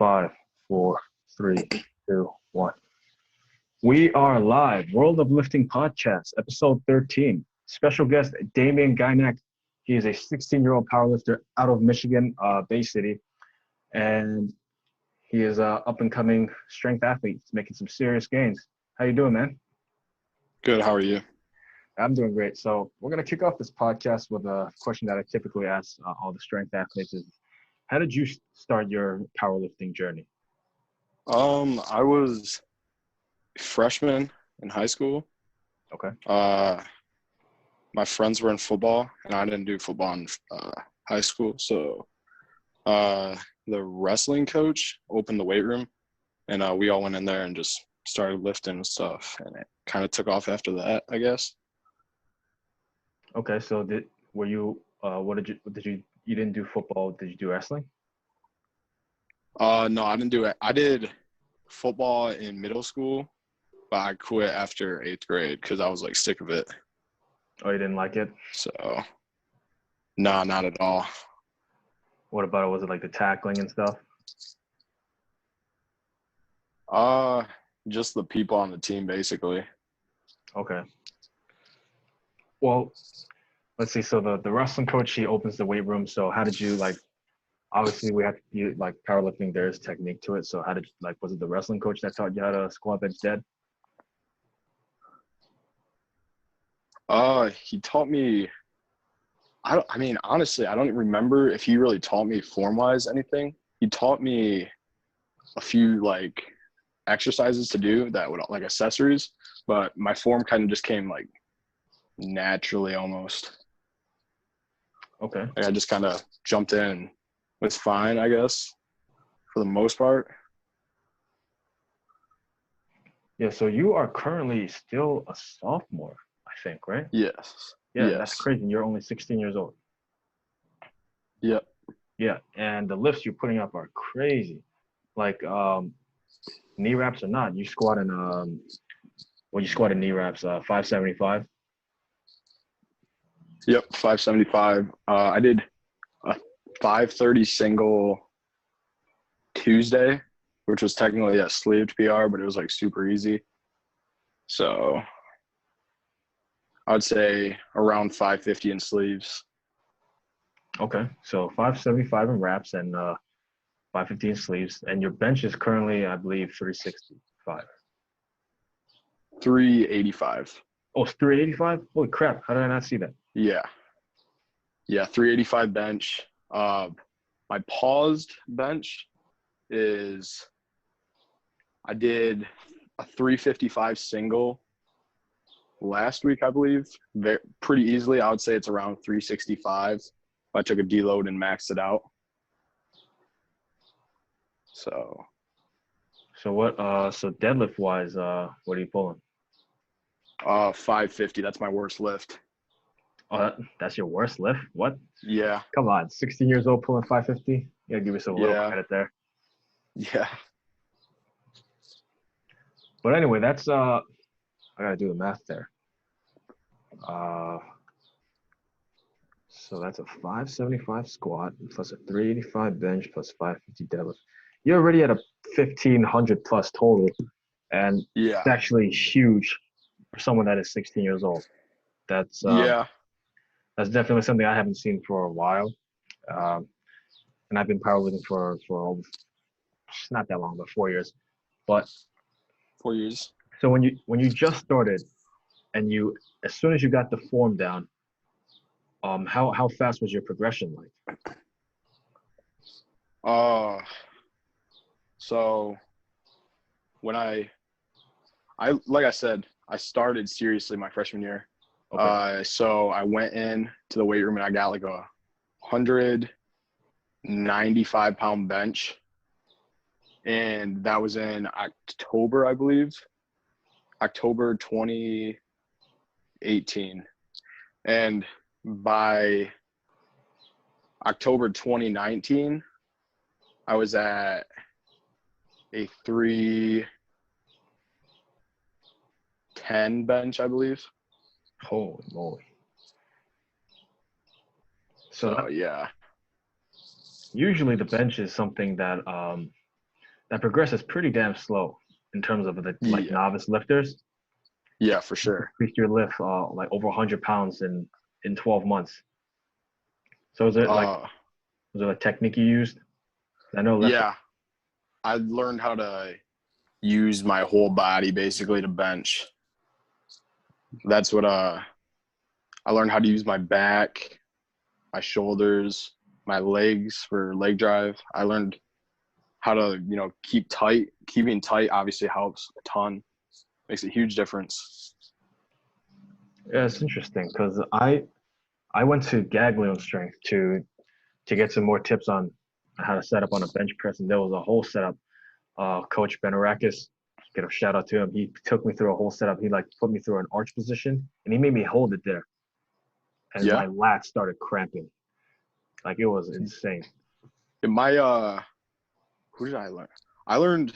Five, four, three, two, one. We are live. World of Lifting Podcast, episode 13. Special guest, Damion Ginac. He is a 16-year-old powerlifter out of Michigan, Bay City. And he is an up-and-coming strength athlete. He's making some serious gains. How you doing, man? Good. How are you? I'm doing great. So we're going to kick off this podcast with a question that I typically ask all the strength athletes is, how did you start your powerlifting journey? I was a freshman in high school. Okay. My friends were in football, and I didn't do football in high school. So the wrestling coach opened the weight room, and we all went in there and just started lifting and stuff. And it kind of took off after that, I guess. Okay. So you didn't do football. Did you do wrestling? No, I didn't do it. I did football in middle school, but I quit after 8th grade because I was sick of it. Oh, you didn't like it? So, nah, not at all. What about it? Was it like the tackling and stuff? Just the people on the team, basically. Okay. Well, let's see. So the wrestling coach, he opens the weight room. So how did you obviously we have to be powerlifting, there's technique to it. So how did was it the wrestling coach that taught you how to squat, bench, dead? He taught me, honestly, I don't remember if he really taught me form-wise anything. He taught me a few exercises to do that would accessories, but my form kind of just came naturally almost. Okay. I just kind of jumped in. Was fine, I guess, for the most part. Yeah, so you are currently still a sophomore, I think, right? Yes. Yeah, yes. That's crazy. You're only 16 years old. Yep. Yeah, and the lifts you're putting up are crazy. Knee wraps or not, you squat in knee wraps, 575. Yep, 575. I did a 530 single Tuesday, which was technically a sleeved PR, but it was super easy. So I would say around 550 in sleeves. Okay, so 575 in wraps and 550 in sleeves, and your bench is currently, I believe, 365. 385. Oh, it's 385? Holy crap! How did I not see that? Yeah, 385 bench. My paused bench is, I did a 355 single last week, I believe, pretty easily. I would say it's around 365. I took a deload and maxed it out. So what? So deadlift wise, what are you pulling? 550. That's my worst lift. Oh, that's your worst lift? What? Yeah. Come on, 16 years old pulling 550? You gotta give yourself a little credit there. Yeah. But anyway, that's I gotta do the math there. So that's a 575 squat plus a 385 bench plus 550 deadlift. You're already at a 1500 plus total, and it's actually huge for someone that is 16 years old. That's That's definitely something I haven't seen for a while, and I've been powerlifting for not that long, but 4 years. But 4 years. So when you just started, and as soon as you got the form down, how fast was your progression like? So when I like I said, I started seriously my freshman year. Okay. So I went in to the weight room and I got a 195 pound bench, and that was in October, I believe, October 2018, and by October 2019, I was at a 310 bench, I believe. Holy moly. So yeah. Usually the bench is something that that progresses pretty damn slow in terms of the like novice lifters. Yeah, for sure. Increase your lift like over 100 pounds in 12 months. So is it a technique you used? I know. Yeah, I learned how to use my whole body basically to bench. That's what I learned how to use my back, my shoulders, my legs for leg drive. I learned how to, keep tight. Keeping tight obviously helps a ton. Makes a huge difference. Yeah, it's interesting because I went to Gaglione Strength to get some more tips on how to set up on a bench press, and there was a whole setup. Coach Benarakis, get a shout out to him. He took me through a whole setup. He like put me through an arch position, and he made me hold it there, and my lats started cramping. Like it was insane. Who did I learn?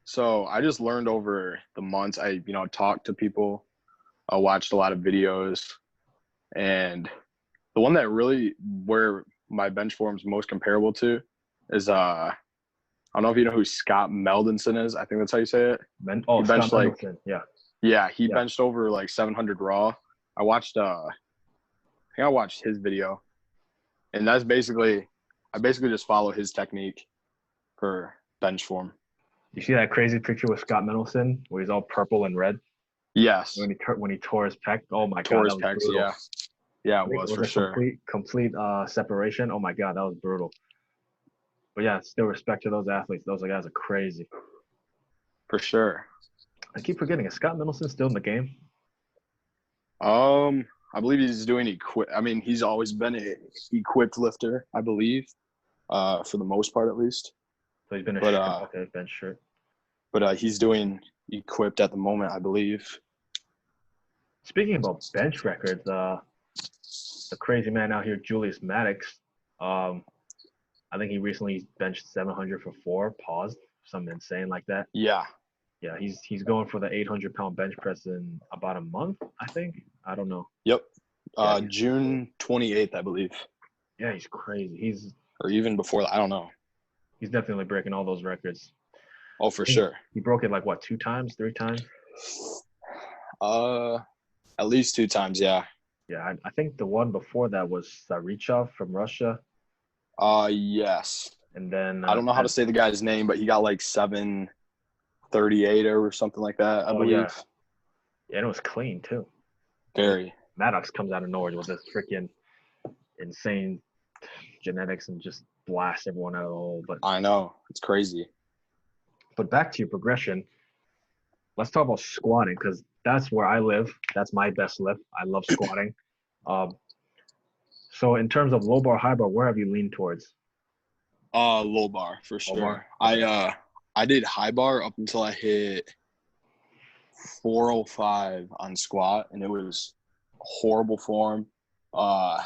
So I just learned over the months. I talked to people. I watched a lot of videos, and the one that really where my bench form's most comparable to is I don't know if you know who Scott Meldonson is. I think that's how you say it. He benched Scott Meldonson. He benched over like 700 raw. I watched I think I watched his video, and I basically just follow his technique for bench form. You see that crazy picture with Scott Mendelson where he's all purple and red? Yes. When he tore his pec. Oh my God. Tore his pecs, yeah. Yeah, it was for sure. Complete separation. Oh my God, that was brutal. But yeah, still respect to those athletes. Those guys are crazy. For sure. I keep forgetting. Is Scott Mendelson still in the game? I believe he's doing he's always been a equipped lifter, I believe, for the most part at least. So he's been bench shirt. But he's doing equipped at the moment, I believe. Speaking about bench records, the crazy man out here, Julius Maddox, I think he recently benched 700 for 4, paused, something insane like that. Yeah. Yeah, he's going for the 800-pound bench press in about a month, I think. I don't know. Yep. June 28th, I believe. Yeah, he's crazy. Or even before that, I don't know. He's definitely breaking all those records. Oh, for sure. He broke it like what, 2 times, 3 times? At least 2 times, yeah. Yeah, I think the one before that was Sarichov from Russia. Yes. And then I don't know how to say the guy's name, but he got like 738 or something like that, I believe. Yeah. Yeah, and it was clean too. Very. Maddox comes out of nowhere with this freaking insane genetics and just blasts everyone out of the hole. But I know. It's crazy. But back to your progression. Let's talk about squatting because that's where I live. That's my best lift. I love squatting. So in terms of low bar, high bar, where have you leaned towards? Low bar for sure. Bar? I did high bar up until I hit 405 on squat, and it was horrible form. I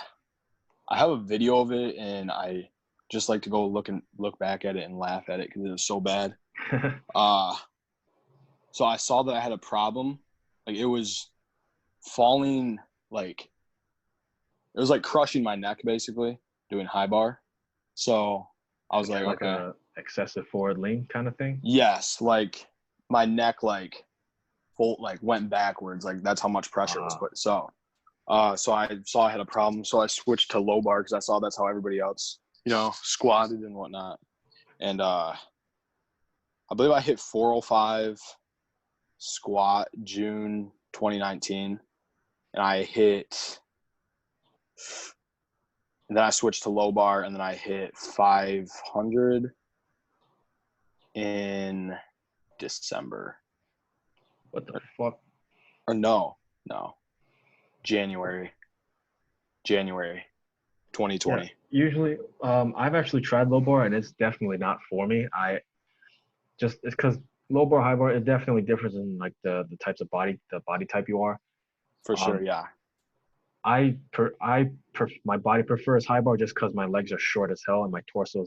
have a video of it, and I just like to go look back at it and laugh at it because it was so bad. So I saw that I had a problem. Like it was falling, like it was like crushing my neck basically doing high bar. So I was like okay. A excessive forward lean kind of thing? Yes, like my neck like went backwards. Like that's how much pressure was put. So I saw I had a problem. So I switched to low bar because I saw that's how everybody else, squatted and whatnot. And I believe I hit 405 squat June 2019, and then I switched to low bar, and then I hit 500 in December. What the fuck? Or no, January 2020. Yeah, usually, I've actually tried low bar, and it's definitely not for me. It's because low bar, high bar, it definitely differs in like the types of body type you are. For sure, yeah. My body prefers high bar just because my legs are short as hell and my torso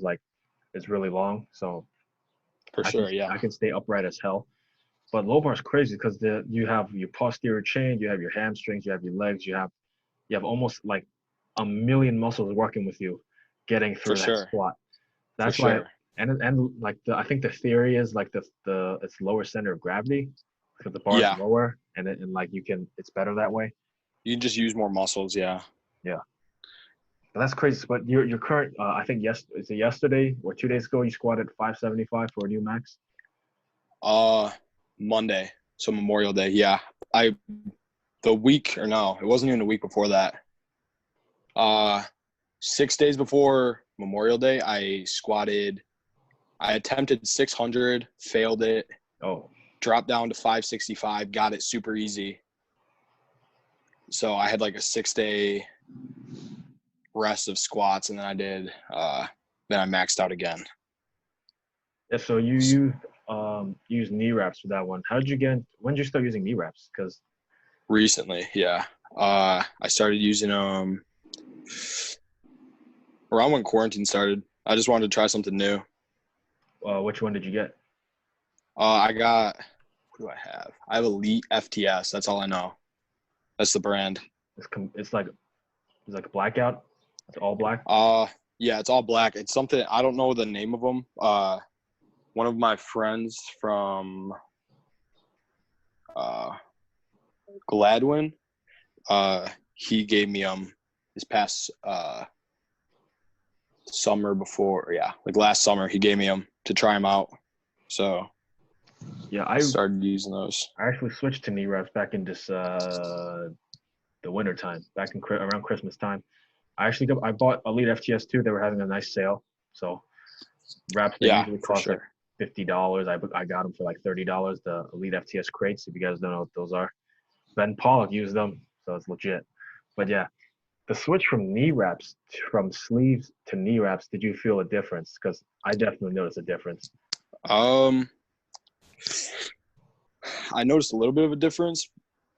is really long. So for sure, yeah, I can stay upright as hell. But low bar is crazy because you have your posterior chain, you have your hamstrings, you have your legs, you have almost like a million muscles working with you, getting through that squat. That's why And like I think the theory is like the it's lower center of gravity because the bar is Yeah. lower and like it's better that way. You can just use more muscles. Yeah. Yeah. But that's crazy. But your current I think is it yesterday or 2 days ago you squatted 575 for a new max? Monday. So Memorial Day. Yeah. It wasn't even a week before that. 6 days before Memorial Day, I attempted 600, failed it. Oh. Dropped down to 565, got it super easy. So I had like a 6-day rest of squats, and then then I maxed out again. Yeah, so you use knee wraps for that one. When did you start using knee wraps? Because recently, yeah. I started using them around when quarantine started. I just wanted to try something new. Which one did you get? I got, what do I have? I have Elite FTS. That's all I know. That's the brand. It's like blackout. It's all black. Yeah, it's all black. It's something, I don't know the name of them. One of my friends from Gladwin, he gave me this past summer like last summer, he gave me them to try them out. So yeah, I started using those. I actually switched to knee wraps back in this the winter time, around Christmas time. I bought Elite FTS too. They were having a nice sale, so wraps that usually cost like $50. I got them for like $30. The Elite FTS crates. If you guys don't know what those are, Ben Pollock used them, so it's legit. But yeah, the switch from from sleeves to knee wraps, did you feel a difference? Because I definitely noticed a difference. I noticed a little bit of a difference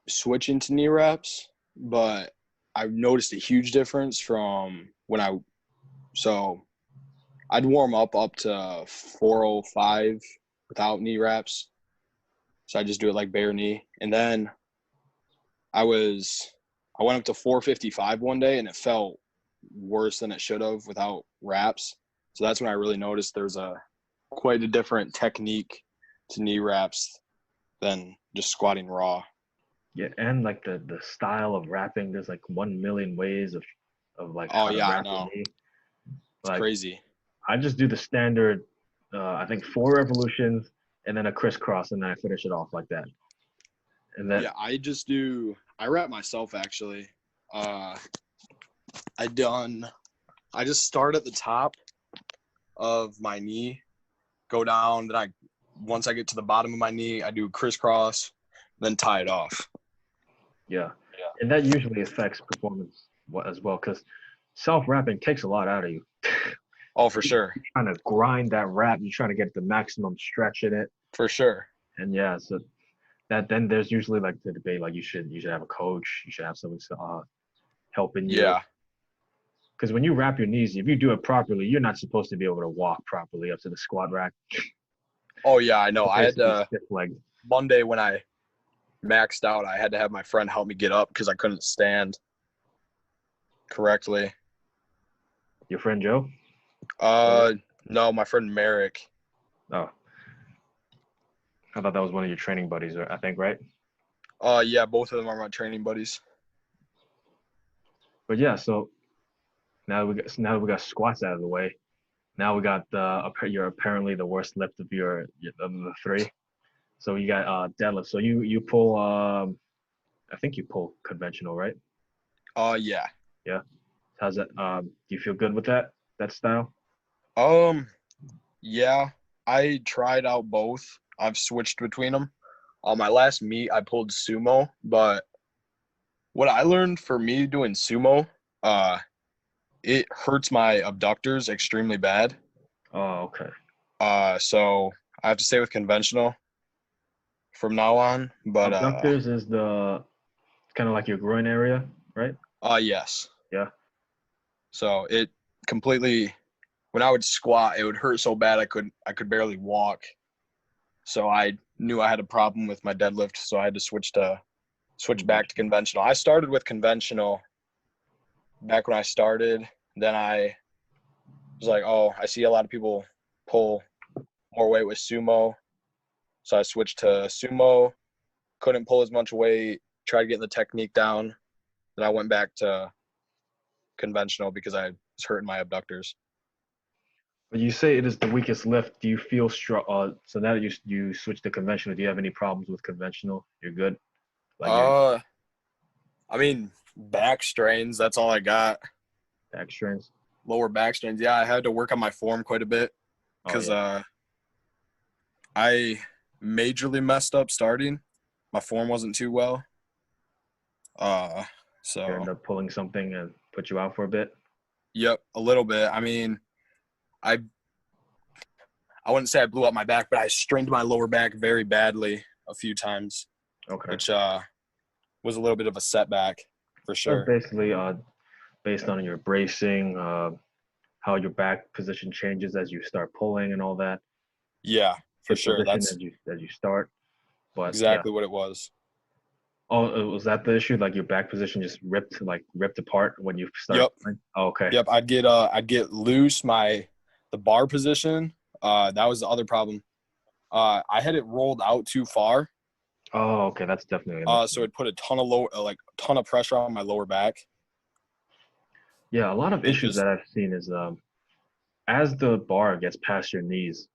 switching to knee wraps, but I noticed a huge difference from I'd warm up to 405 without knee wraps. So I just do it like bare knee. And then I went up to 455 one day, and it felt worse than it should have without wraps. So that's when I really noticed there's quite a different technique to knee wraps than just squatting raw. Yeah, and like the style of wrapping, there's like 1 million ways of like how to wrap your knee. It's crazy. I just do the standard, I think 4 revolutions and then a crisscross, and then I finish it off like that. And then I wrap myself actually. I just start at the top of my knee, go down, then once I get to the bottom of my knee, I do crisscross, then tie it off. Yeah. And that usually affects performance as well, because self-wrapping takes a lot out of you. Oh, for sure. You're trying to grind that wrap. You're trying to get the maximum stretch in it. For sure. And yeah, so then there's usually like the debate, like you should have a coach. You should have someone helping you. Yeah. Because when you wrap your knees, if you do it properly, you're not supposed to be able to walk properly up to the squat rack. Oh, yeah, I know. I had stiff-legged. Monday when I maxed out, I had to have my friend help me get up because I couldn't stand correctly. Your friend Joe? No, my friend Merrick. Oh. I thought that was one of your training buddies, I think, right? Yeah, both of them are my training buddies. But yeah, so now we got squats out of the way. Now we got you're apparently the worst lift of the 3. So you got deadlift. So you pull I think you pull conventional, right? Yeah. Yeah. How's that? Do you feel good with that style? Yeah. I tried out both. I've switched between them. On my last meet, I pulled sumo, but what I learned for me doing sumo, it hurts my abductors extremely bad. Oh, okay. So I have to stay with conventional from now on. But abductors is the kind of like your groin area, right? Yes. Yeah. So it completely, when I would squat, it would hurt so bad I could barely walk. So I knew I had a problem with my deadlift, so I had to switch back to conventional. I started with conventional back when I started. Then I was like, oh, I see a lot of people pull more weight with sumo. So I switched to sumo, couldn't pull as much weight, tried getting the technique down. Then I went back to conventional because I was hurting my abductors. But you say it is the weakest lift. Do you feel strong? So now that you switched to conventional, do you have any problems with conventional? You're good. Like your I mean, back strains. That's all I got. back strains. Lower back strains. Yeah, I had to work on my form quite a bit because I majorly messed up starting. My form wasn't too well. So You end up pulling something and put you out for a bit. Yep, a little bit. I mean, I wouldn't say I blew up my back, but I strained my lower back very badly a few times. Okay. Which was a little bit of a setback for sure. That's basically based on your bracing, how your back position changes as you start pulling and all that. Yeah, for sure. That's as you start. But exactly what it was. Oh, was that the issue? Like your back position just ripped apart when you started playing? Oh, okay. Yep. I'd get loose the bar position. That was the other problem. I had it rolled out too far. Oh, okay. That's definitely. So it put a ton of pressure on my lower back. Yeah, a lot of issues that I've seen is as the bar gets past your knees,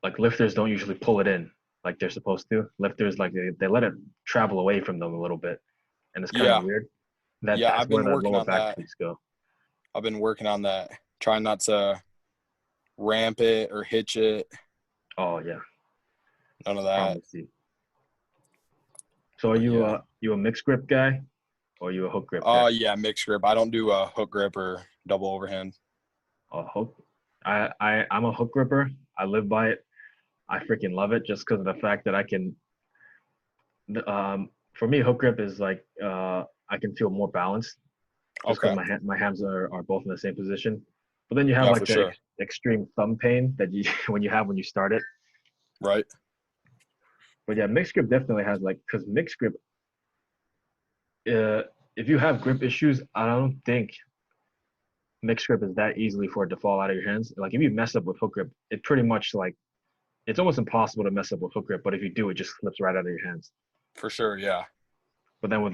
like lifters don't usually pull it in like they're supposed to. Lifters like they let it travel away from them a little bit, and it's kind of weird. That's I've been where that working lower on back that. piece go. I've been working on that. Trying not to ramp it or hitch it. Oh yeah. None of that. So are you a mixed grip guy, or are you a hook grip guy? guy? Yeah, mixed grip. I don't do a hook grip or double overhand. A hook. I'm a hook gripper. I live by it. I freaking love it just because of the fact that I can. For me, hook grip is like I can feel more balanced just because my hands are both in the same position. But then you have like the extreme thumb pain that you when you start it. Right. But yeah, mixed grip definitely has because mixed grip. If you have grip issues, I don't think mixed grip is that easily for it to fall out of your hands. Like if you mess up with hook grip, it pretty much it's almost impossible to mess up with hook grip. But if you do, it just slips right out of your hands. For sure, yeah. But then with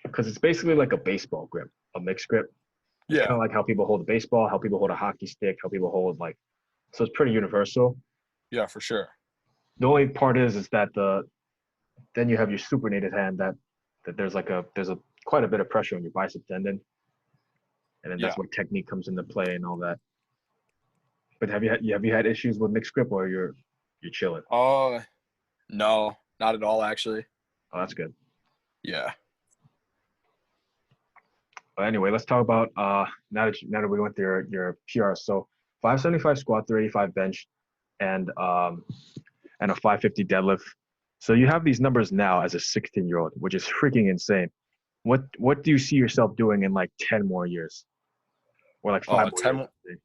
because it's basically like a baseball grip, a mixed grip. It's kind of like how people hold a baseball, how people hold a hockey stick, how people hold so it's pretty universal. Yeah, for sure. The only part is that then you have your supinated hand that there's quite a bit of pressure on your bicep tendon, and then that's where technique comes into play and all that. But have you had issues with mixed grip, or you're chilling? No, not at all actually. Oh, that's good. Yeah. But anyway, let's talk about now that we went through your PR. So 575 squat, 385 bench, and a 550 deadlift. So you have these numbers now as a 16-year-old, which is freaking insane. What do you see yourself doing in 10 more years, or 5 more 10 years?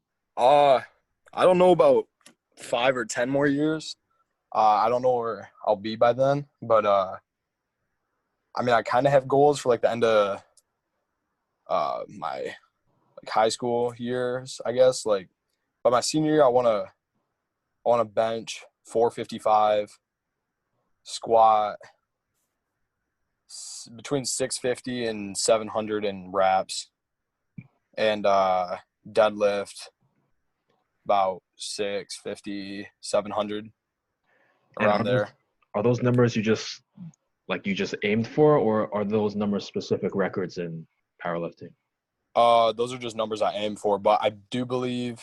I don't know about 5 or 10 more years. I don't know where I'll be by then, but I mean, I kind of have goals for the end of my high school years, I guess. By my senior year, I want to bench 455, squat between 650 and 700 in reps, and deadlift about 650, 700 around there. Are those numbers you just aimed for, or are those numbers specific records in powerlifting? Those are just numbers I aim for, but I do believe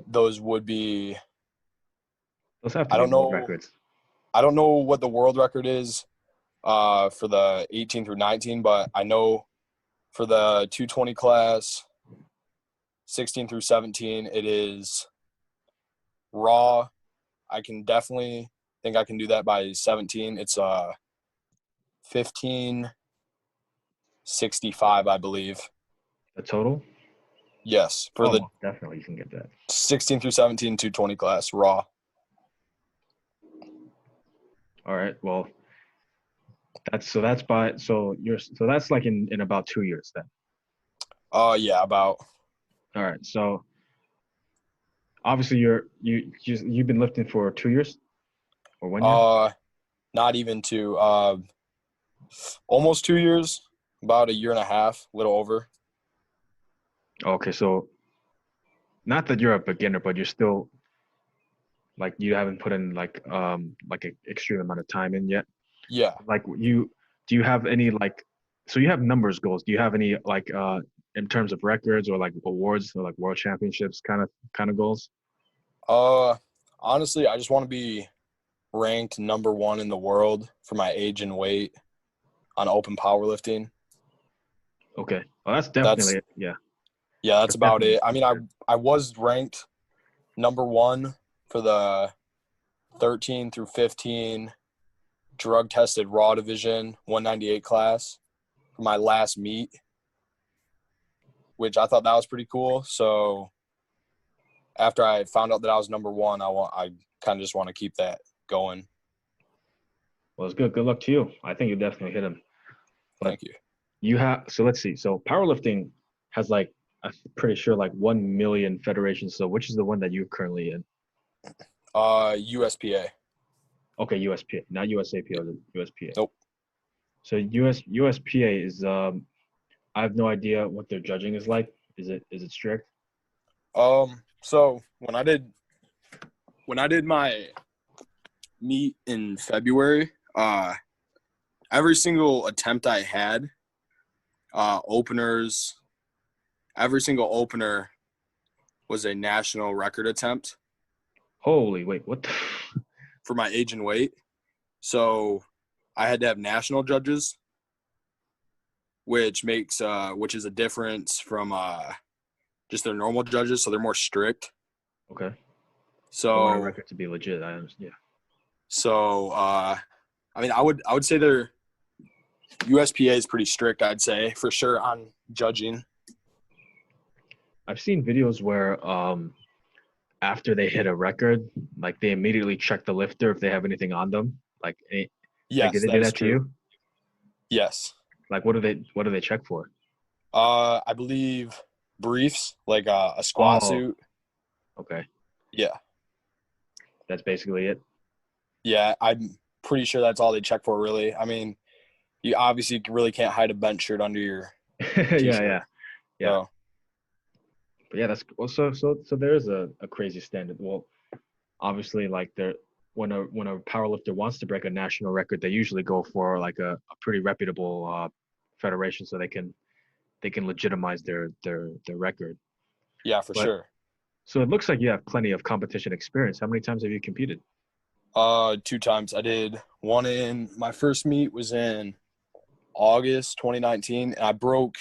those would be. Those have to be world records. I don't know what the world record is for the 18 through 19, but I know for the 220 class, 16 through 17, it is raw. I can definitely think I can do that by 17. It's 1565, I believe. The total? Yes, definitely you can get that. 16 through 17, 220 class raw. All right. Well, that's in about 2 years then. Yeah, about. All right. So Obviously, you've been lifting for 2 years or 1 year. Not even two. Almost 2 years. About a year and a half, a little over. Okay, so not that you're a beginner, but you're still like you haven't put in like an extreme amount of time in yet. Yeah. Like do you have any like so you have numbers goals? Do you have any like in terms of records or like awards or like world championships kind of goals? Honestly, I just want to be ranked number 1 in the world for my age and weight on open powerlifting. Okay. Well, that's definitely it. Yeah. Yeah, that's about it. I mean, Sure. I was ranked number 1 for the 13 through 15 drug tested raw division 198 class for my last meet, which I thought that was pretty cool. So after I found out that I was number 1, I kind of just want to keep that going. Well, it's good. Good luck to you. I think you definitely hit him. But Thank you. so let's see. So powerlifting has like I'm pretty sure like 1 million federations. So which is the one that you're currently in? USPA. Okay, USPA, not USAPO, the USPA. Nope. So USPA is I have no idea what their judging is like. Is it strict? So when I did my meet in February, every single attempt I had, openers, every single opener was a national record attempt. Holy wait, what? For my age and weight. So I had to have national judges, which is a difference from just their normal judges. So they're more strict. Okay. So I want a record to be legit. I understand. Yeah. So I mean, I would say their USPA is pretty strict. I'd say for sure on judging. I've seen videos where after they hit a record, like they immediately check the lifter if they have anything on them. Like did Yes, they that do is that to true. you? Yes. Like what do they check for? I believe briefs, like a squat suit. Okay. Yeah. That's basically it. Yeah, I'm pretty sure that's all they check for, really. I mean, you obviously really can't hide a bench shirt under your t-shirt. Yeah. So. But yeah, that's well, so there is a crazy standard. Well, obviously, like when a powerlifter wants to break a national record, they usually go for like a pretty reputable federation, so they can legitimize their record. Yeah, for sure. So it looks like you have plenty of competition experience. How many times have you competed? 2 times. I did one in my first meet was in August 2019, and I broke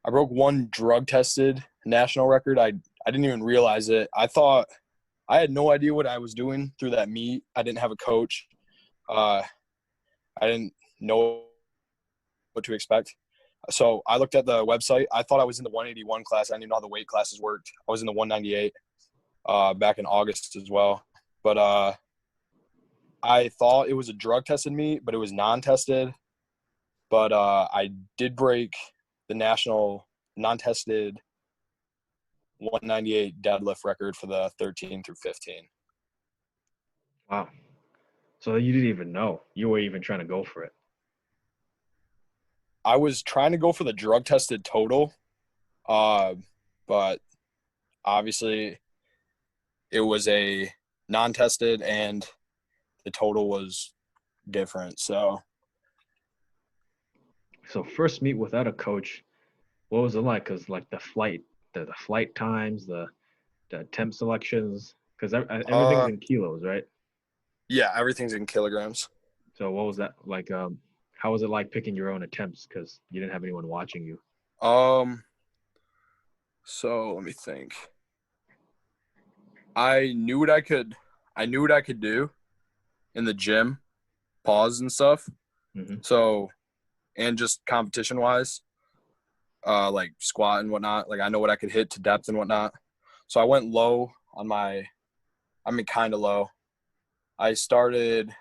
one drug tested national record. I didn't even realize it. I had no idea what I was doing through that meet. I didn't have a coach. I didn't know what to expect. So I looked at the website. I thought I was in the 181 class. I didn't even know how the weight classes worked. I was in the 198 back in August as well. But I thought it was a drug tested meet, but it was non-tested. But I did break the national non-tested 198 deadlift record for the 13 through 15. Wow. So you didn't even know. You were even trying to go for it. I was trying to go for the drug tested total, but obviously it was a non-tested and the total was different. So first meet without a coach, what was it like? Because like the flight times, the attempt selections, because everything's in kilos, right? Yeah, everything's in kilograms. So what was that like? How was it like picking your own attempts? Because you didn't have anyone watching you. So let me think. I knew what I could do in the gym, pause and stuff. Mm-hmm. So, and just competition wise, like squat and whatnot. Like I know what I could hit to depth and whatnot. So I went low on kind of low. I started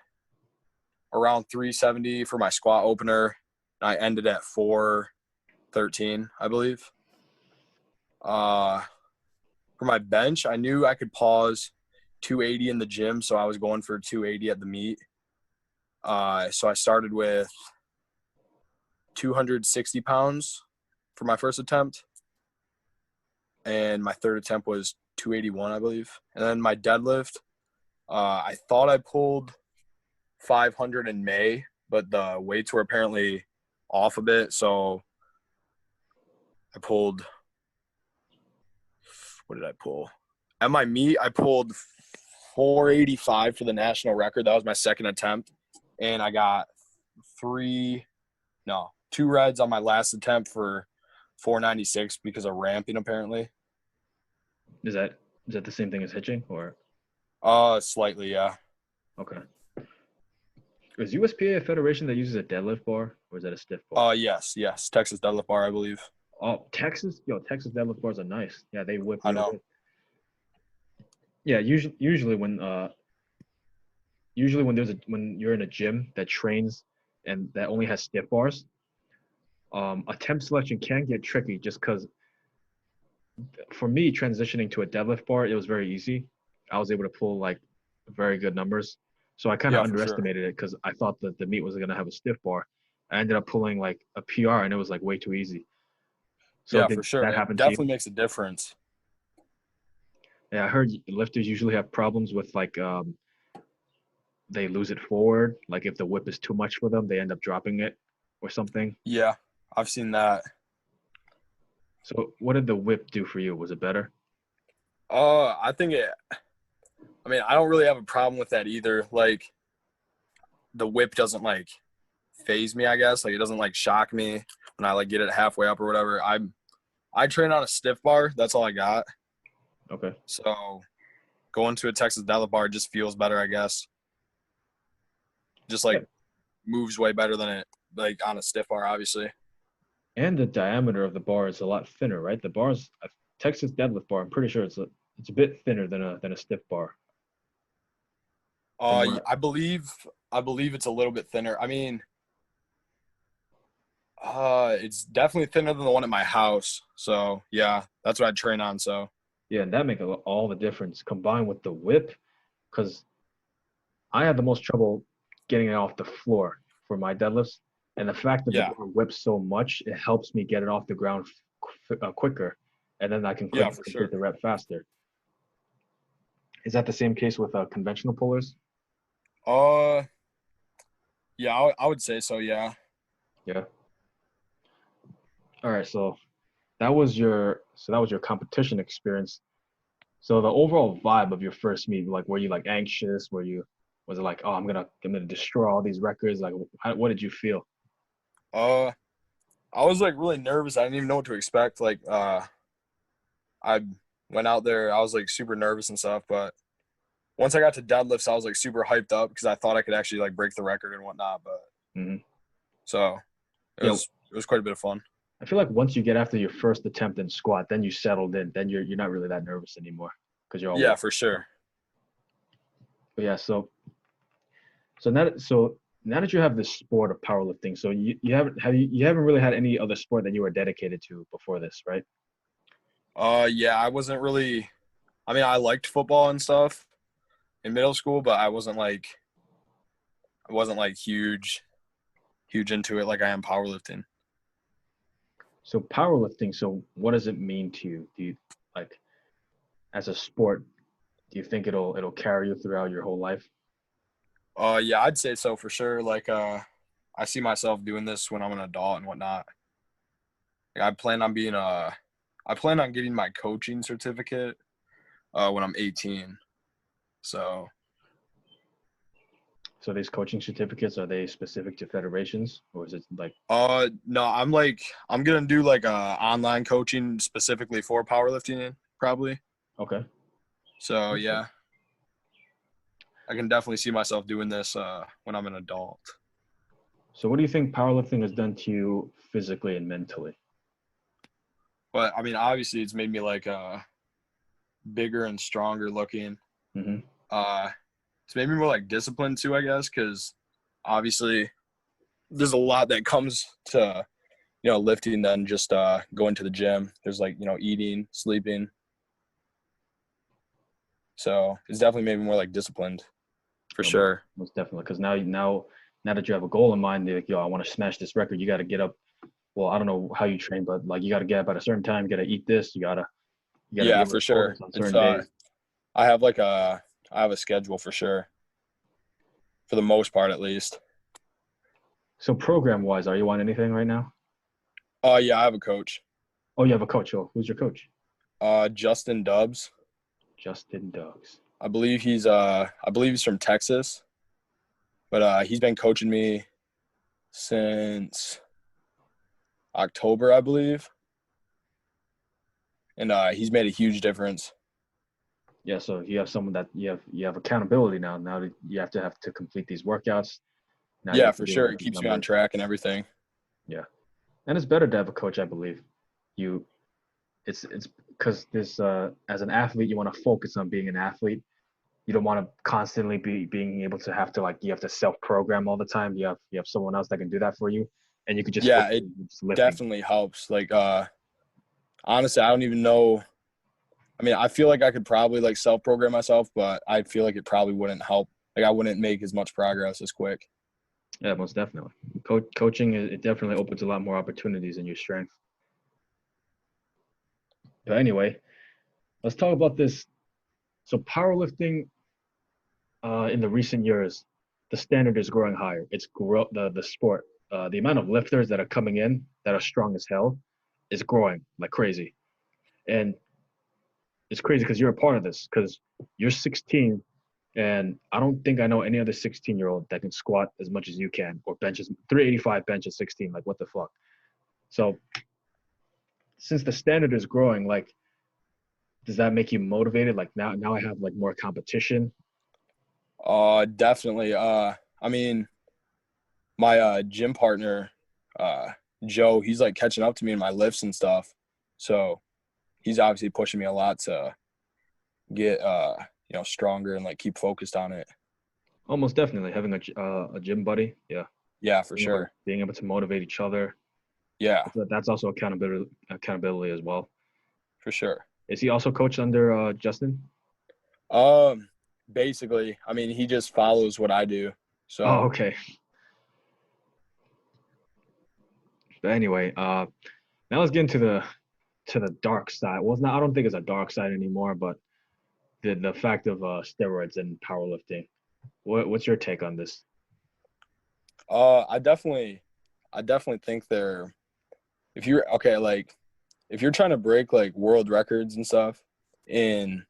around 370 for my squat opener. And I ended at 413, I believe. For for my bench, I knew I could pause 280 in the gym, so I was going for 280 at the meet. So I started with 260 pounds for my first attempt, and my third attempt was 281, I believe. And then my deadlift, I thought I pulled 500 in May, but the weights were apparently off a bit, so I pulled – what did I pull? At my meet, I pulled 485 for the national record. That was my second attempt, and I got 2 reds on my last attempt for 496 because of ramping, apparently. Is that the same thing as hitching, or? Slightly, yeah. Okay. Is USPA a federation that uses a deadlift bar, or is that a stiff bar? Yes. Texas deadlift bar, I believe. Oh, Texas deadlift bars are nice. Yeah, they whip. I know. Good. Yeah, usually when when you're in a gym that trains and that only has stiff bars, attempt selection can get tricky just because. For me, transitioning to a deadlift bar, it was very easy. I was able to pull like very good numbers. So I kind of underestimated it because I thought that the meet was going to have a stiff bar. I ended up pulling like a PR, and it was like way too easy. So for sure. That happen to you? Definitely makes a difference. Yeah, I heard lifters usually have problems with like they lose it forward. Like if the whip is too much for them, they end up dropping it or something. Yeah, I've seen that. So what did the whip do for you? Was it better? I don't really have a problem with that either. Like, the whip doesn't like phase me, I guess. Like, it doesn't like shock me when I like get it halfway up or whatever. I train on a stiff bar. That's all I got. Okay. So going to a Texas deadlift bar just feels better, I guess. Just like moves way better than it like on a stiff bar, obviously. And the diameter of the bar is a lot thinner, right? The bar's a Texas deadlift bar. I'm pretty sure it's a bit thinner than a stiff bar. I believe it's a little bit thinner. I mean, it's definitely thinner than the one at my house. So yeah, that's what I train on. So yeah, and that makes all the difference combined with the whip, because I had the most trouble getting it off the floor for my deadlifts. And the fact that the bar whips so much, it helps me get it off the ground quicker, and then I can complete the rep faster. Is that the same case with conventional pullers? Yeah, I would say so. Yeah. Yeah. All right, so that was your competition experience. So the overall vibe of your first meet, like, were you like anxious? Was it like, oh, I'm gonna destroy all these records? Like, what did you feel? I was like really nervous. I didn't even know what to expect. Like, I went out there, I was like super nervous and stuff. But once I got to deadlifts, I was like super hyped up because I thought I could actually like break the record and whatnot. But so it was quite a bit of fun. I feel like once you get after your first attempt in squat, then you settled in. Then you're not really that nervous anymore because you're all for sure. But yeah, so now that you have this sport of powerlifting, so you haven't really had any other sport that you were dedicated to before this, right? Yeah, I wasn't really. I mean, I liked football and stuff in middle school, but I wasn't like huge into it like I am powerlifting. So powerlifting. So what does it mean to you? Do you like, as a sport? Do you think it'll carry you throughout your whole life? Yeah, I'd say so for sure. Like, I see myself doing this when I'm an adult and whatnot. Like, I plan on getting my coaching certificate when I'm 18. So these coaching certificates, are they specific to federations, or is it like? No, I'm gonna do like online coaching specifically for powerlifting, probably. Okay. So yeah. I can definitely see myself doing this when I'm an adult. So what do you think powerlifting has done to you physically and mentally? But I mean, obviously, it's made me like bigger and stronger looking. Mm-hmm. It's made me more like disciplined too, I guess, because obviously there's a lot that comes to lifting than just going to the gym. There's like eating, sleeping, So it's definitely made me more like disciplined, for sure. Most definitely, because now that you have a goal in mind, you're like, yo, I want to smash this record. You got to get up. Well, I don't know how you train, but like you got to get up at a certain time. You got to eat this. You gotta be Yeah, able for to sure. focus on It's certain days. I have a schedule for sure, for the most part at least. So program wise, are you on anything right now? Yeah, I have a coach. Oh, you have a coach. Oh, who's your coach? Justin Dubs. Justin Dogs. I believe he's from Texas, but he's been coaching me since October, I believe. And he's made a huge difference. Yeah, so you have someone that you have accountability now. Now that you have to complete these workouts. Now you Yeah, have to for deal with sure. It these keeps me on numbers. track and everything. Yeah, and it's better to have a coach, I believe. It's because this as an athlete, you want to focus on being an athlete. You don't want to constantly be being able to have to like you have to self program all the time. You have someone else that can do that for you, and you could just Yeah, focus it on just lifting. definitely helps. Like, honestly, I don't even know. I mean, I feel like I could probably like self-program myself, but I feel like it probably wouldn't help. Like, I wouldn't make as much progress as quick. Yeah, most definitely. Coaching it definitely opens a lot more opportunities in your strength. But anyway, let's talk about this. So powerlifting, in the recent years, the standard is growing higher. It's the sport. The amount of lifters that are coming in that are strong as hell is growing like crazy, and it's crazy because you're a part of this. Because you're 16, and I don't think I know any other 16-year-old that can squat as much as you can or benches 385 bench at 16. Like what the fuck? So since the standard is growing, like does that make you motivated? Like now I have like more competition. Definitely. I mean, my gym partner, uh, Joe, he's like catching up to me in my lifts and stuff. So he's obviously pushing me a lot to get stronger and like keep focused on it. Almost definitely having a gym buddy. Yeah, Yeah, for sure. being able to motivate each other. Yeah, That's also accountability as well. for sure. Is he also coached under Justin? Um, Basically, I mean, he just follows what I do. Oh, So okay. But anyway, now let's get into the dark side. Well, it's not. I don't think it's a dark side anymore, but the fact of steroids and powerlifting. What's your take on this? I definitely think they're if you're okay, like if you're trying to break like world records and stuff in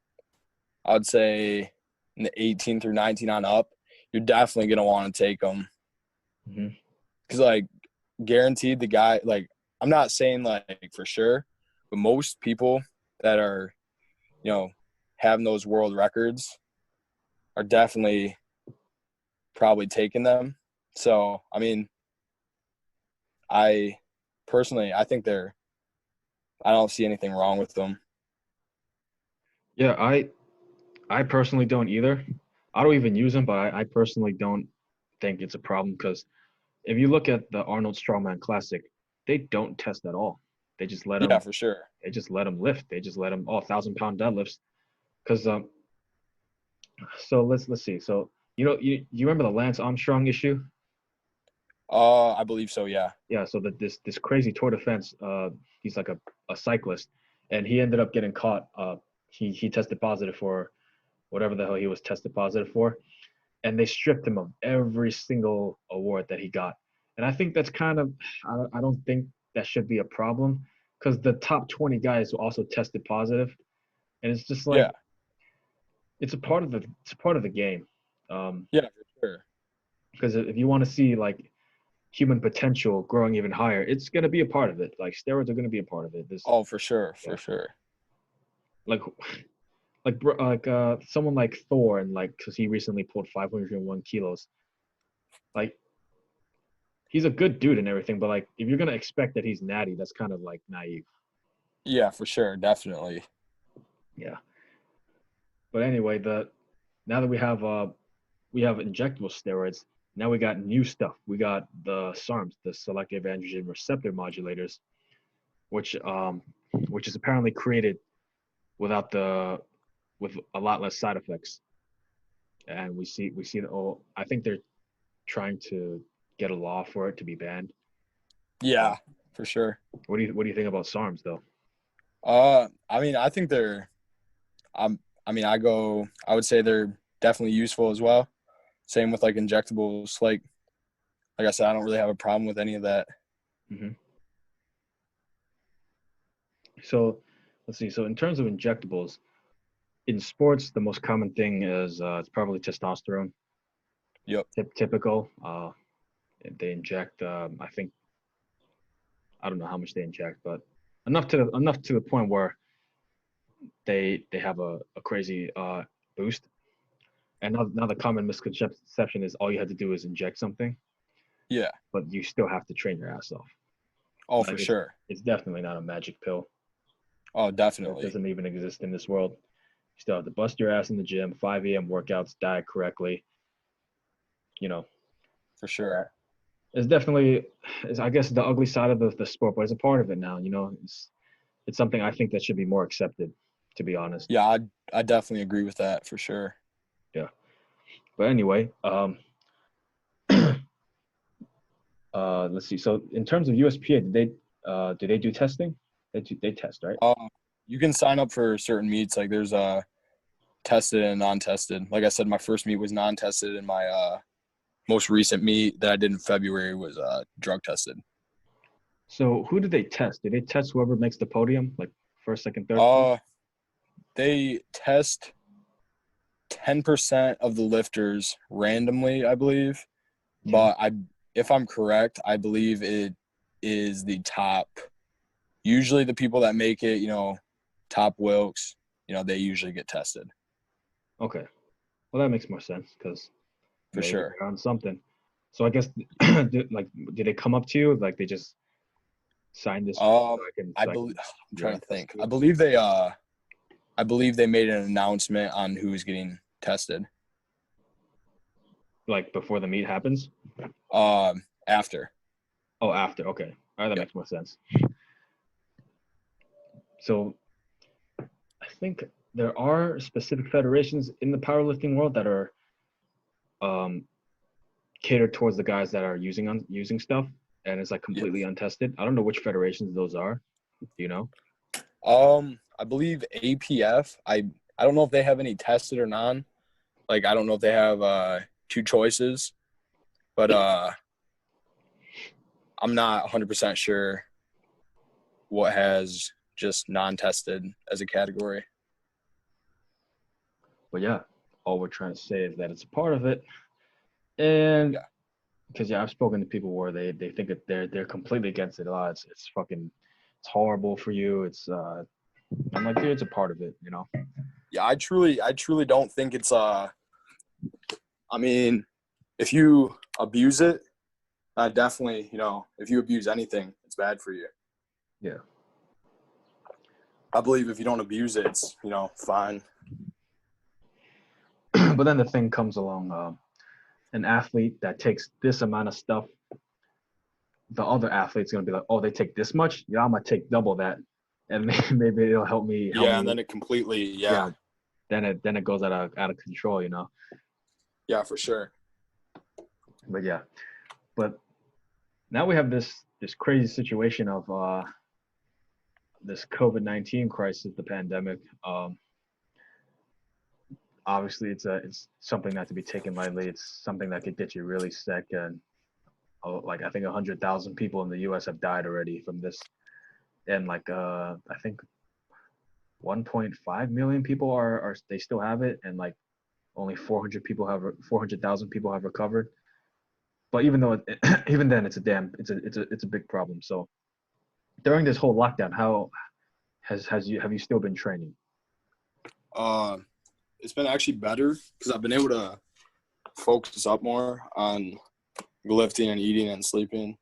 I'd say in the 18 through 19 on up, you're definitely gonna want to take them Mm-hmm. because like guaranteed the guy like I'm not saying like for sure, but most people that are having those world records are definitely probably taking them. So I mean, I personally I think I don't see anything wrong with them. Yeah, I personally don't either. I don't even use them, but I personally don't think it's a problem because if you look at the Arnold Strongman Classic, they don't test at all. They just let Yeah, them. for sure. They just let them lift. They just let them 1,000-pound deadlifts. Because so let's see. So you remember the Lance Armstrong issue? I believe so. Yeah. Yeah. So that this crazy Tour de France. He's like a cyclist, and he ended up getting caught. He tested positive for whatever the hell he was tested positive for, and they stripped him of every single award that he got. And I think that's kind of I don't think that should be a problem because the top 20 guys also tested positive, and it's just like Yeah. it's a part of the game. Yeah, for sure. Because if you want to see like human potential growing even higher, it's gonna be a part of it. Like steroids are gonna be a part of it. This Oh, for sure. yeah. For sure. like someone like Thor and like because he recently pulled 501 kilos. Like he's a good dude and everything, but like if you're gonna expect that he's natty, that's kind of like naive. Yeah, for sure. Definitely. Yeah. But anyway, the now that we have injectable steroids, now we got new stuff. We got the SARMs, the selective androgen receptor modulators, which is apparently created without the with a lot less side effects. And we see I think they're trying to get a law for it to be banned. Yeah, for sure. What do you think about SARMs though? I mean, I think they're I would say they're definitely useful as well. Same with like injectables. Like I said, I don't really have a problem with any of that. Mm-hmm. So let's see. So in terms of injectables, in sports, the most common thing is it's probably testosterone. Yep. Typical. They inject. I think I don't know how much they inject, but enough to the point where they have a crazy boost. And now the common misconception is all you had to do is inject something. Yeah. But you still have to train your ass off. Oh, like for sure. It's definitely not a magic pill. Oh, definitely. It doesn't even exist in this world. You still have to bust your ass in the gym, 5 a.m. workouts, diet correctly. For sure. It's definitely, I guess, the ugly side of the sport, but it's a part of it now. It's something I think that should be more accepted, to be honest. Yeah, I definitely agree with that for sure. Yeah. But anyway, let's see. So in terms of USPA, do they do testing? They test, right? You can sign up for certain meets. Like there's tested and non-tested. Like I said, my first meet was non-tested, and my most recent meet that I did in February was drug tested. So who do they test? Do they test whoever makes the podium, like first, second, third? They test 10% of the lifters randomly, I believe. But if I'm correct, I believe it is the top. Usually the people that make it, top Wilks, they usually get tested. Okay. Well, that makes more sense because for sure they're on something. So I guess, did they come up to you? Like they just signed this? I'm trying to think. I believe they made an announcement on who's getting tested. Like before the meet happens? After. Oh, after. Okay. All right, that makes more sense. So I think there are specific federations in the powerlifting world that are catered towards the guys that are using stuff, and it's like completely untested. I don't know which federations those are. Do you know? I believe APF. I don't know if they have any tested or non. Like I don't know if they have two choices, but I'm not 100% sure what has just non-tested as a category. But yeah, all we're trying to say is that it's a part of it, and because I've spoken to people where they think that they're completely against it. It's horrible for you. I'm like, dude, it's a part of it, Yeah, I truly don't think it's I mean, if you abuse it, definitely, if you abuse anything, it's bad for you. Yeah. I believe if you don't abuse it, it's, fine. But then the thing comes along, an athlete that takes this amount of stuff, the other athlete's going to be like, oh, they take this much? Yeah, I'm going to take double that. And maybe it'll help me. And then it completely, Then it goes out of control, Yeah, for sure. But yeah. But now we have this crazy situation of this COVID-19 crisis, the pandemic. Obviously, it's something not to be taken lightly. It's something that could get you really sick, and like I think 100,000 people in the U.S. have died already from this, and like I think 1.5 million people are they still have it, and like only 400,000 people have recovered. But even though even then it's a big problem. So during this whole lockdown, how have you still been training? It's been actually better because I've been able to focus up more on lifting and eating and sleeping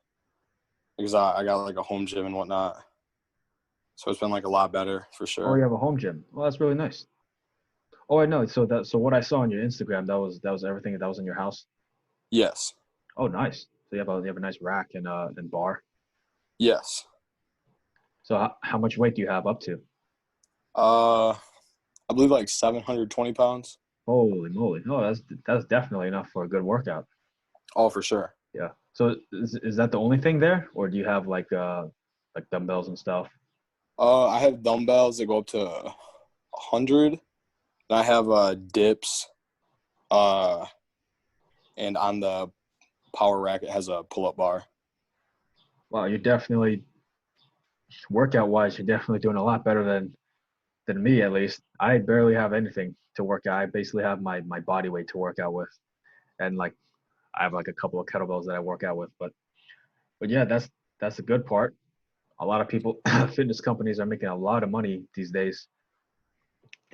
because I got like a home gym and whatnot. So it's been like a lot better for sure. Oh, you have a home gym. Well, that's really nice. Oh, I know. So what I saw on your Instagram, that was everything that was in your house? Yes. Oh, nice. So you have a nice rack and bar? Yes. So how much weight do you have up to? I believe like 720 pounds. Holy moly! No, that's definitely enough for a good workout. Oh, for sure. Yeah. So is that the only thing there, or do you have like dumbbells and stuff? I have dumbbells that go up to 100. And I have dips. And on the power rack, it has a pull-up bar. Wow, you're definitely workout wise, you're definitely doing a lot better than me at least. I barely have anything to work out. I basically have my body weight to work out with, and like I have like a couple of kettlebells that I work out with. But yeah, that's a good part. A lot of people, fitness companies are making a lot of money these days.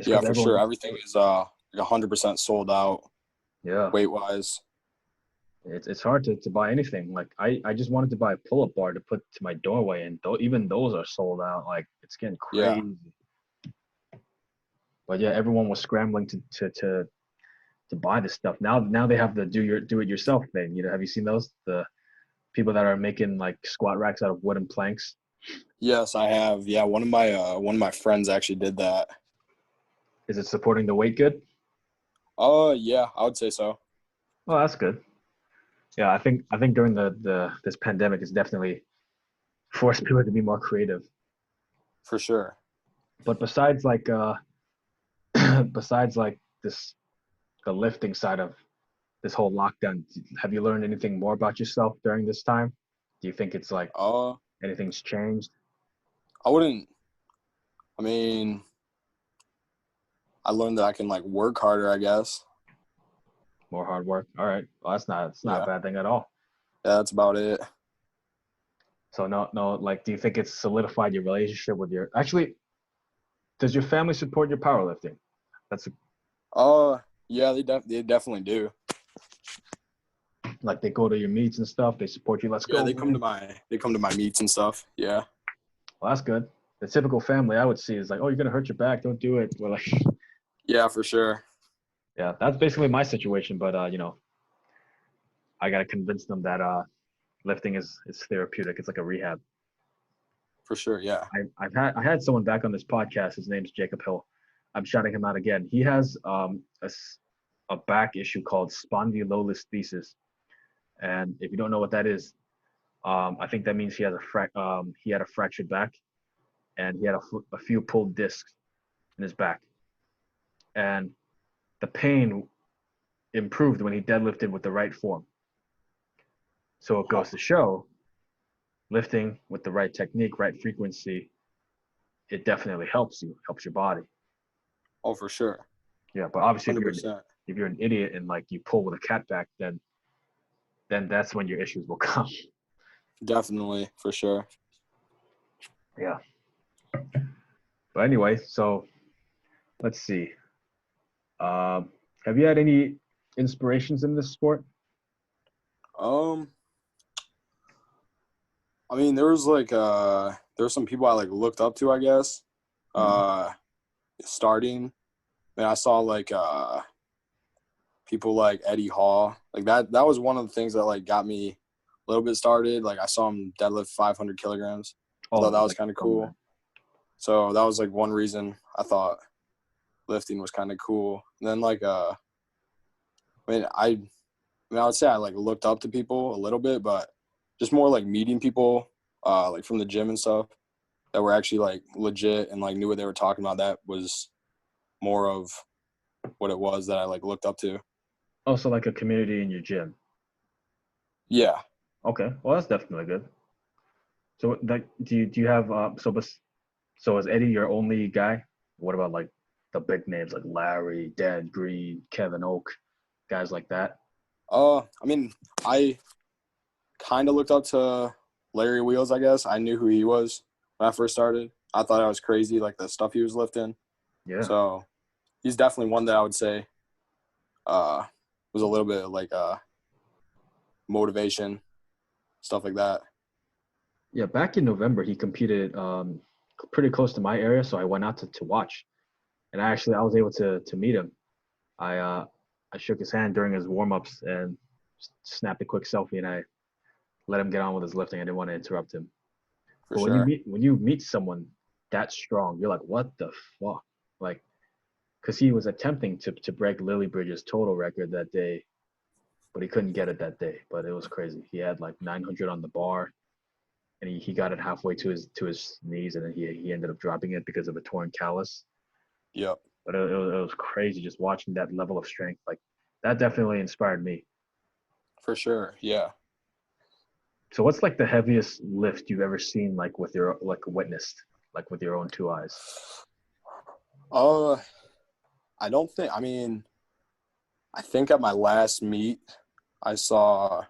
Yeah, for sure. Everything is 100% sold out. Yeah, weight wise. it's hard to buy anything. Like I just wanted to buy a pull-up bar to put to my doorway, and even those are sold out. Like it's getting crazy. Yeah. But yeah, everyone was scrambling to buy this stuff. Now they have the do it yourself thing. You know, have you seen those? The people that are making like squat racks out of wooden planks. Yes, I have. Yeah, one of my friends actually did that. Is it supporting the weight good? Yeah, I would say so. Oh, that's good. Yeah, I think during this pandemic, it's definitely forced people to be more creative. For sure. But besides like besides like the lifting side of this whole lockdown, have you learned anything more about yourself during this time? Do you think it's like anything's changed? I mean, I learned that I can like work harder, I guess. More hard work. All right. Well, it's not a bad thing at all. Yeah, that's about it. So no, like, do you think it's solidified your relationship with your? Actually, does your family support your powerlifting? Yeah, they definitely do. Like they go to your meets and stuff. They support you. Let's go. Yeah, they come to my meets and stuff. Yeah. Well, that's good. The typical family I would see is like, oh, you're gonna hurt your back. Don't do it. We're like, yeah, for sure. Yeah, that's basically my situation. But I gotta convince them that lifting is therapeutic. It's like a rehab. For sure, yeah. I had someone back on this podcast. His name's Jacob Hill. I'm shouting him out again. He has a back issue called spondylolisthesis, and if you don't know what that is, I think that means he had a fractured back, and he had a few pulled discs in his back, and the pain improved when he deadlifted with the right form. So it goes to show, lifting with the right technique, right frequency, it definitely helps your body. Oh, for sure. Yeah, but obviously 100%. if you're an idiot and like you pull with a cat back, then that's when your issues will come. Definitely, for sure. Yeah. But anyway, so let's see. Have you had any inspirations in this sport? I mean, there were some people I like looked up to, I guess. Starting, and I saw like people like Eddie Hall. Like that was one of the things that like got me a little bit started. Like I saw him deadlift 500 kilograms. I thought that was kind of cool. So that was like one reason I thought lifting was kind of cool. And then like I would say I like looked up to people a little bit, but just more like meeting people like from the gym and stuff that were actually like legit and like knew what they were talking about. That was more of what it was that I like looked up to. Also, like a community in your gym. Yeah. Okay. Well, that's definitely good. So, like, do you have so is Eddie your only guy? What about like the big names like Larry, Dan Green, Kevin Oak, guys like that? I mean, I kind of looked up to Larry Wheels, I guess. I knew who he was when I first started. I thought I was crazy, like the stuff he was lifting. Yeah. So he's definitely one that I would say was a little bit like motivation, stuff like that. Yeah, back in November, he competed pretty close to my area, so I went out to watch. And I was able to meet him. I shook his hand during his warm-ups and snapped a quick selfie, and I let him get on with his lifting. I didn't want to interrupt him. But when you meet someone that strong, you're like, what the fuck? Like, because he was attempting to break Lily Bridges' total record that day, but he couldn't get it that day. But it was crazy. He had like 900 on the bar, and he got it halfway to his knees, and then he ended up dropping it because of a torn callus. Yep. But it was crazy just watching that level of strength. Like that definitely inspired me. For sure. Yeah. So what's like the heaviest lift you've ever seen, like with your witnessed, like with your own two eyes? I don't think. I mean, I think at my last meet, I saw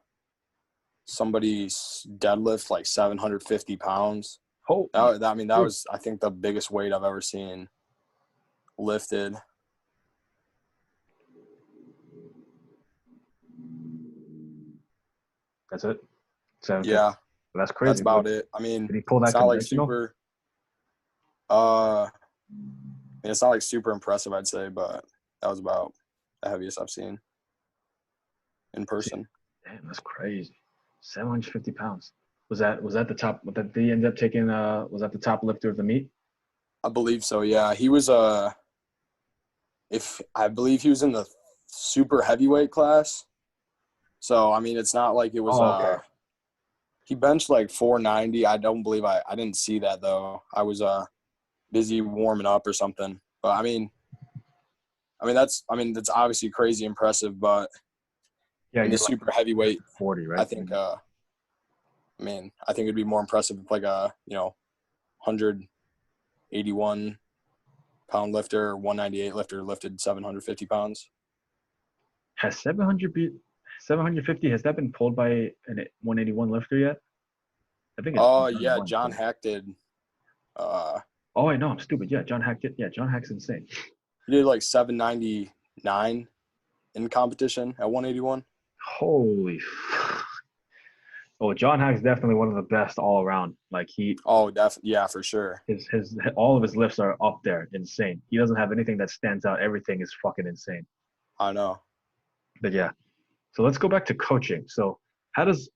somebody deadlift like 750 pounds. Oh, that was, I think, the biggest weight I've ever seen lifted. that's it. Yeah, that's crazy. that's about it. I mean, did he pull that it's not like conventional? super. I mean, it's not like super impressive, I'd say, but that was about the heaviest I've seen in person. Damn, that's crazy. 750 pounds. Was that the top? Did he end up taking? Was that the top lifter of the meet? I believe so. Yeah, he was. I believe he was in the super heavyweight class. So I mean, it's not like it was. Okay. He benched like 490. I don't believe I didn't see that though. I was busy warming up or something. But I mean that's obviously crazy impressive. But Yeah, in the super heavyweight, 40, right? I think. I think it'd be more impressive if like a 181 pound lifter or 198 lifter lifted 750 pounds. Has 750, has that been pulled by a 181 lifter yet? I think it's Yeah, John Hack did. Oh wait, no, I'm stupid. Yeah, John Hack did. Yeah, John Hack's insane. He did like 799 in competition at 181. Holy. Oh, John Hack's definitely one of the best all around. Like Oh, definitely, yeah, for sure. His all of his lifts are up there, insane. He doesn't have anything that stands out. Everything is fucking insane. I know. But yeah, so let's go back to coaching. So how does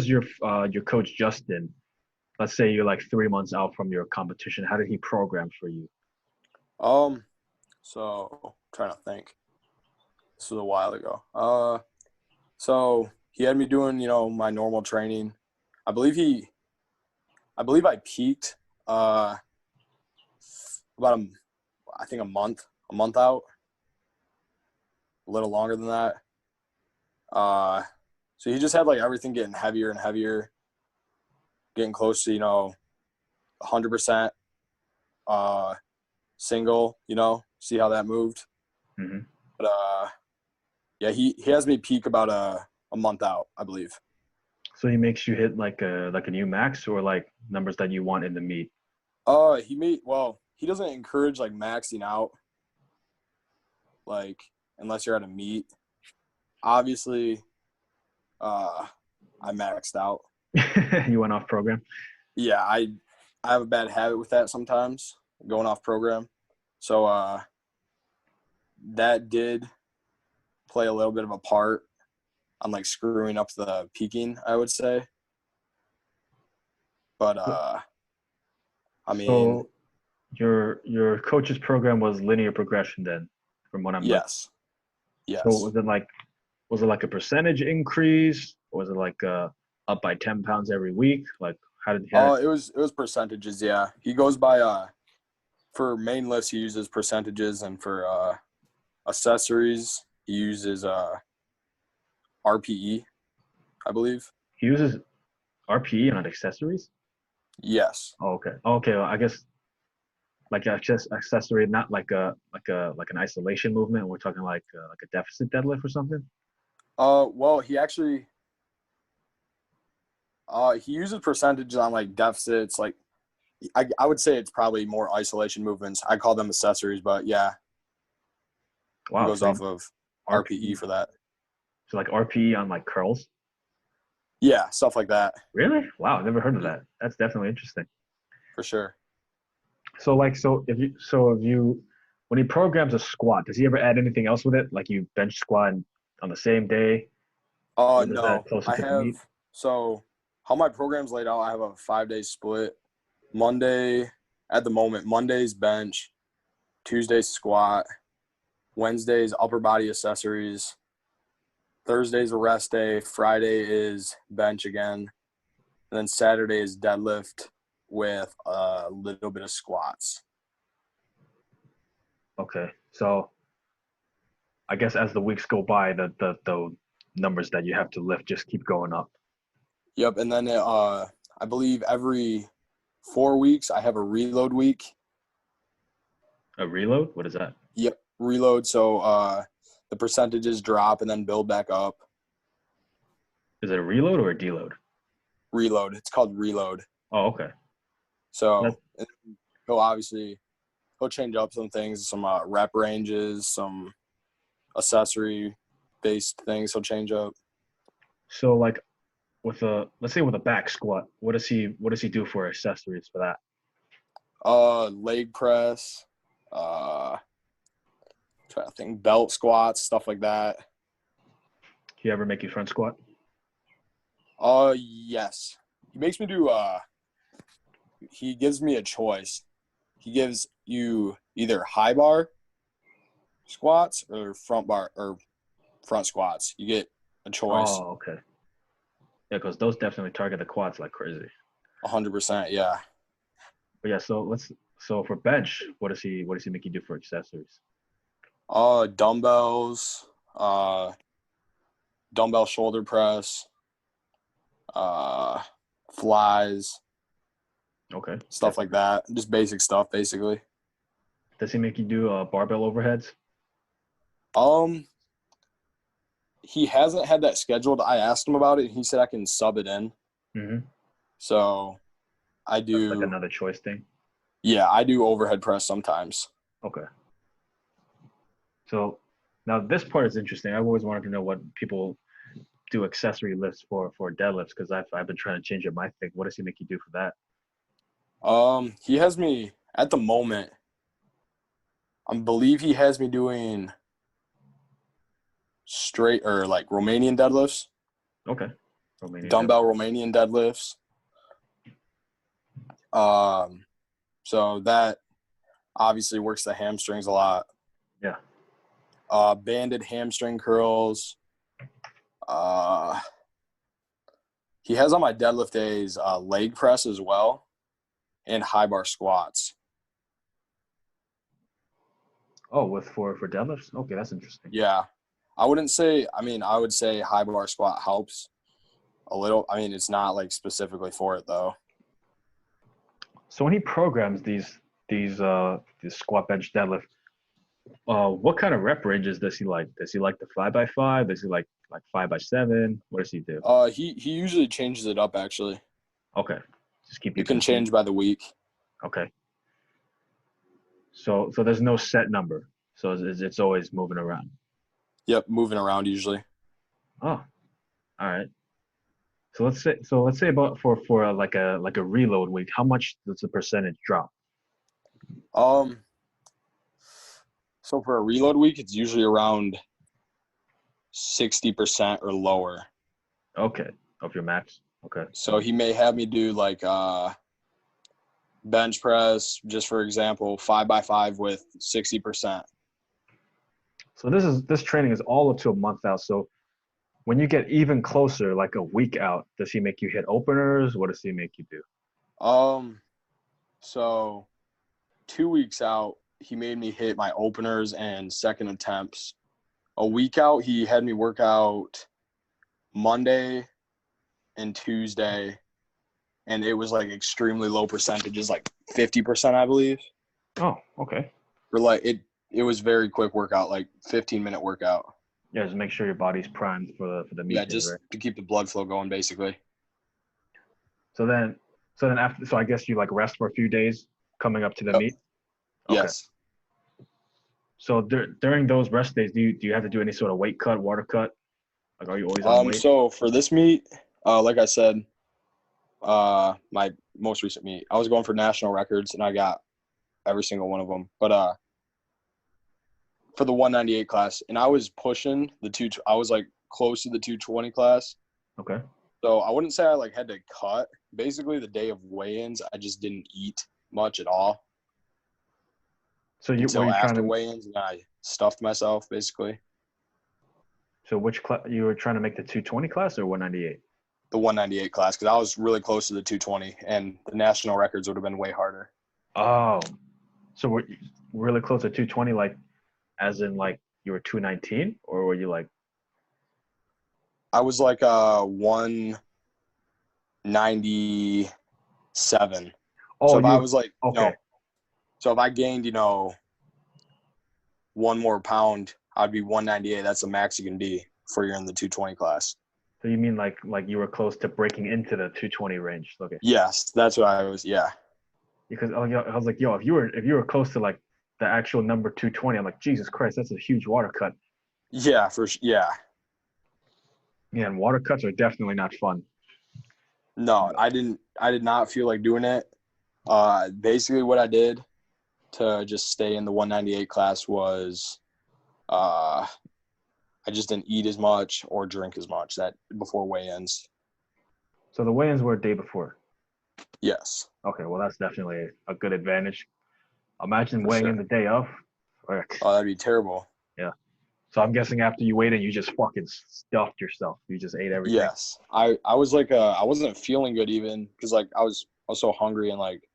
your coach Justin, let's say you're like 3 months out from your competition, how did he program for you? So I'm trying to think. This was a while ago. So he had me doing, my normal training. I believe I peaked about a month out, a little longer than that. So he just had like everything getting heavier and heavier, getting close to 100% single. See how that moved. Mm-hmm. But yeah, he has me peak about a month out, I believe. So he makes you hit like a new max or like numbers that you want in the meet? He doesn't encourage like maxing out, like unless you're at a meet. Obviously, I maxed out. You went off program? Yeah, I have a bad habit with that sometimes, going off program. So that did play a little bit of a part on like screwing up the peaking, I would say. But I mean, so your coach's program was linear progression then, from what I'm yes. So was it like a percentage increase, or was it like up by 10 pounds every week? Like how did he? It was percentages. Yeah, he goes by for main lifts he uses percentages, and for accessories he uses RPE, I believe. He uses RPE on accessories? Yes. Oh, okay. Okay. Well, I guess like accessory, not like an isolation movement. We're talking like a deficit deadlift or something. Well, he actually he uses percentages on like deficits. Like I would say it's probably more isolation movements. I call them accessories, but yeah. Wow. He goes off of RPE for that. So like RPE on like curls? Yeah, stuff like that. Really? Wow, I've never heard of that. That's definitely interesting. For sure. So if you when he programs a squat, does he ever add anything else with it? Like you bench squat on the same day? No. I have so how my program's laid out, I have a 5-day split. Monday, at the moment, Monday's bench. Tuesday's squat. Wednesday's upper body accessories. Thursday's a rest day. Friday is bench again. And then Saturday is deadlift with a little bit of squats. Okay. So I guess as the weeks go by, the numbers that you have to lift just keep going up. Yep. And then I believe every 4 weeks I have a reload week. A reload? What is that? Yep. Reload. So the percentages drop and then build back up. Is it a reload or a deload? Reload. It's called reload. Oh, okay. So he'll change up some things, some rep ranges, some accessory based things he'll change up. So like let's say with a back squat, what does he do for accessories for that? Leg press, trying to think, belt squats, stuff like that. He ever make you front squat? Yes. He makes me do he gives me a choice. He gives you either high bar squats or front squats. You get a choice. Oh, okay. Yeah, because those definitely target the quads like crazy. 100%, yeah. But yeah, so for bench, what does he make you do for accessories? Dumbbells, dumbbell shoulder press, flies, Okay. stuff like that. Just basic stuff, basically. Does he make you do barbell overheads? He hasn't had that scheduled. I asked him about it, and he said I can sub it in. Mm-hmm. So I do. That's like another choice thing. Yeah, I do overhead press sometimes. Okay. So now this part is interesting. I've always wanted to know what people do accessory lifts for deadlifts because I've been trying to change up my thing. What does he make you do for that? He has me at the moment. I believe he has me doing straight or like Romanian deadlifts. Okay. Romanian deadlifts. So that obviously works the hamstrings a lot. Yeah. Banded hamstring curls. He has on my deadlift days leg press as well and high bar squats. Oh, for deadlifts? Okay, that's interesting. Yeah. I would say high bar squat helps a little. I mean, it's not like specifically for it though. So when he programs these squat, bench, deadlift, what kind of rep ranges does he like? Does he like the 5x5? Does he like 5x7? What does he do? He usually changes it up actually. Okay, just keep you. It can change by the week. Okay. So there's no set number. So it's always moving around. Yep, moving around usually. Oh, all right. So let's say about for like a reload week, how much does the percentage drop? So for a reload week, it's usually around 60% or lower. Okay, of your max. Okay. So he may have me do like bench press, just for example, 5x5 with 60%. So this training is all up to a month out. So when you get even closer, like a week out, does he make you hit openers? What does he make you do? So 2 weeks out, he made me hit my openers and second attempts. A week out, he had me work out Monday and Tuesday, and it was like extremely low percentages, like 50%, I believe. Oh, okay. Or like it was very quick workout, like 15-minute workout. Yeah, just make sure your body's primed for the meet. Yeah, just right? To keep the blood flow going, basically. So then after, so I guess you like rest for a few days coming up to the meet. Okay. Yes. So during those rest days, do you have to do any sort of weight cut, water cut? Like, are you always on weight? So for this meet, like I said, my most recent meet, I was going for national records, and I got every single one of them. But for the 198 class, and I was pushing I was like close to the 220 class. Okay. So I wouldn't say I like had to cut. Basically, the day of weigh-ins, I just didn't eat much at all. So until were you trying after to weigh-ins, and I stuffed myself basically. So which class you were trying to make, the 220 class or 198? The 198 class, because I was really close to the 220, and the national records would have been way harder. Oh, so we're really close to 220, like as in like you were 219, or were you like? I was like 197. Oh, so if I was like, okay. So if I gained, one more pound, I'd be 198. That's the max you can be for you're in the 220 class. So you mean like you were close to breaking into the 220 range? Okay. Yes, that's what I was. Yeah. Because I was like, yo, if you were close to like the actual number 220, I'm like, Jesus Christ, that's a huge water cut. Yeah, yeah. Yeah, and water cuts are definitely not fun. No, I did not feel like doing it. Basically what I did to just stay in the 198 class was I just didn't eat as much or drink as much that before weigh-ins. So the weigh-ins were a day before. Yes. Okay, well that's definitely a good advantage. Imagine For weighing sure. in the day of. Oh, that'd be terrible. Yeah. So I'm guessing after you weighed in, you just fucking stuffed yourself. You just ate everything. Yes. I was like I wasn't feeling good even because like I was so hungry and like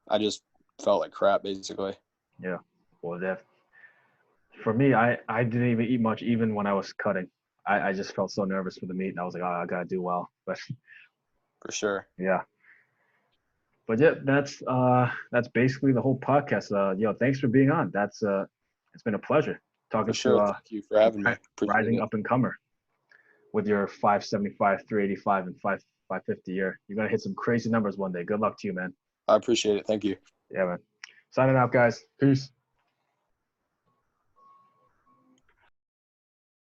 I just felt like crap basically. Yeah. Well, for me, I didn't even eat much even when I was cutting. I just felt so nervous for the meat, and I was like, oh, I gotta do well. But For sure. yeah. But yeah, that's basically the whole podcast. Thanks for being on. It's been a pleasure talking For sure. to Thank you for having me. Appreciate rising it. up and comer with your 575, 385, and 550 year. You're gonna hit some crazy numbers one day. Good luck to you, man. I appreciate it. Thank you. Yeah, man. Signing out, guys. Peace.